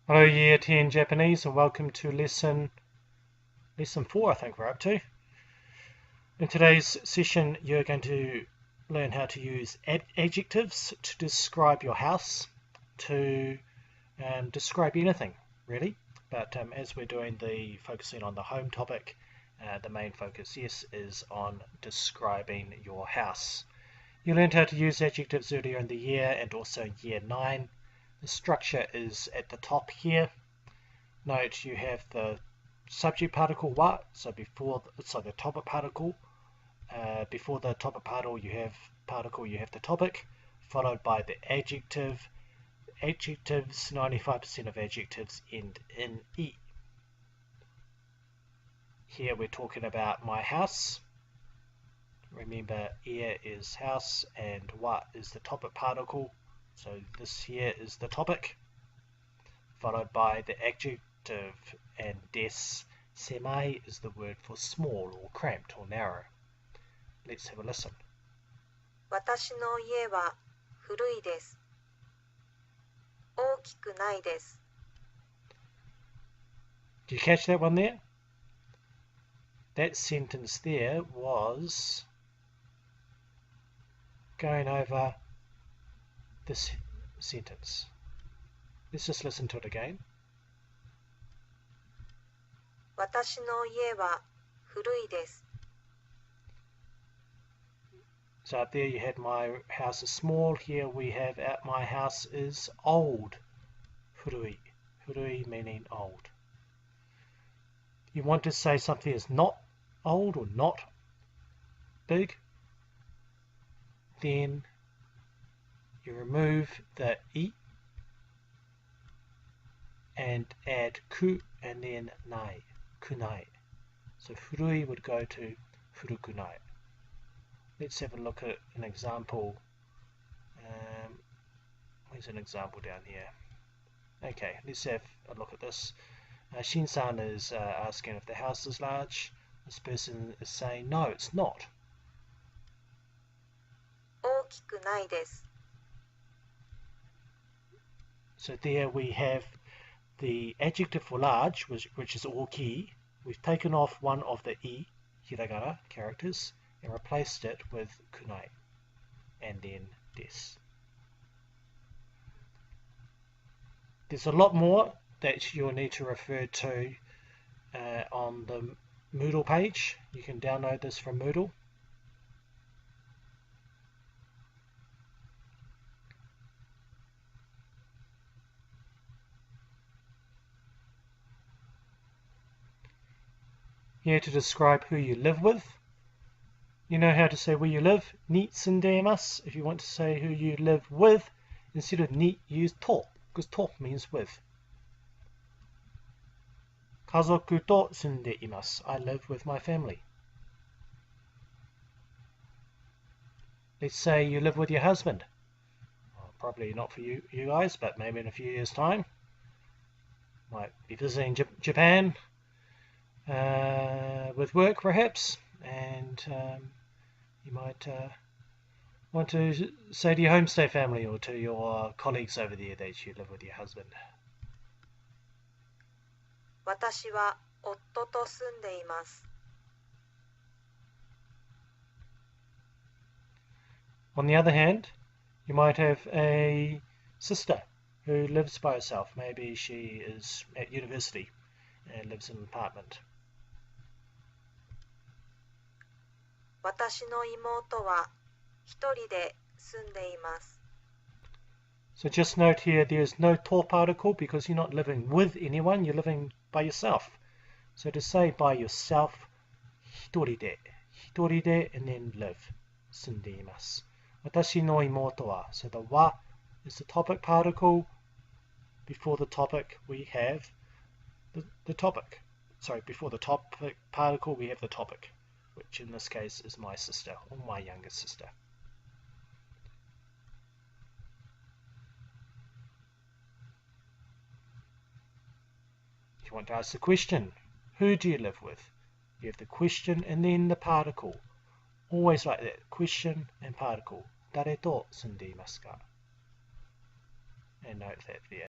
Hello Year 10 Japanese and welcome to lesson 4 I think we're up to. In today's session you're going to learn how to use adjectives to describe your house, to describe anything really, but as we're doing the focusing on the home topic, the main focus is on describing your house. You learned how to use adjectives earlier in the year and also in year 9. The structure is at the top here. Note you have the subject particle wa, so the topic particle. Before the topic particle you have the topic, followed by the adjective. Adjectives, 95% of adjectives end in E. Here we're talking about my house. Remember, ear is house and wa is the topic particle. So this here is the topic, followed by the adjective, and des, semai is the word for small or cramped or narrow. Let's have a listen. 私の家は古いです。大きくないです。 Did you catch that one there? That sentence there was going over this sentence. Let's just listen to it again. 私の家は古いです。 So up there you had my house is small. Here we have at my house is old. Furui. Furui meaning old. You want to say something is not old or not big, then you remove the I and add ku and then nai, kunai. So furui would go to furukunai. Let's have a look at an example. Where's an example down here? Okay, let's have a look at this. Shin-san is asking if the house is large. This person is saying no, it's not. 大きくないです。 So there we have the adjective for large, which is oki. We've taken off one of the I, hiragana, characters, and replaced it with kunai, and then des. There's a lot more that you'll need to refer to on the Moodle page. You can download this from Moodle. Here to describe who you live with. You know how to say where you live. Ni tsundemasu. If you want to say who you live with, instead of ni, use to, because to means with. Kazoku to tsundeimasu. I live with my family. Let's say you live with your husband. Well, probably not for you guys, but maybe in a few years' time. Might be visiting Japan with work perhaps, and you might want to say to your homestay family or to your colleagues over there that you live with your husband. 私は夫と住んでいます。 On the other hand, you might have a sister who lives by herself. Maybe she is at university and lives in an apartment. 私の妹は一人で住んでいます。 So just note here, there is no to particle because you're not living with anyone, you're living by yourself. So to say by yourself, hitoride, and then live, sundeimasu. Watashi no imoto wa, so the wa is the topic particle. Before the topic we have the topic. Sorry, before the topic particle we have the topic, which in this case is my sister or my younger sister. If you want to ask the question, who do you live with? You have the question and then the particle. Always like that, question and particle. Dare to sundeimasu ka? And note that there.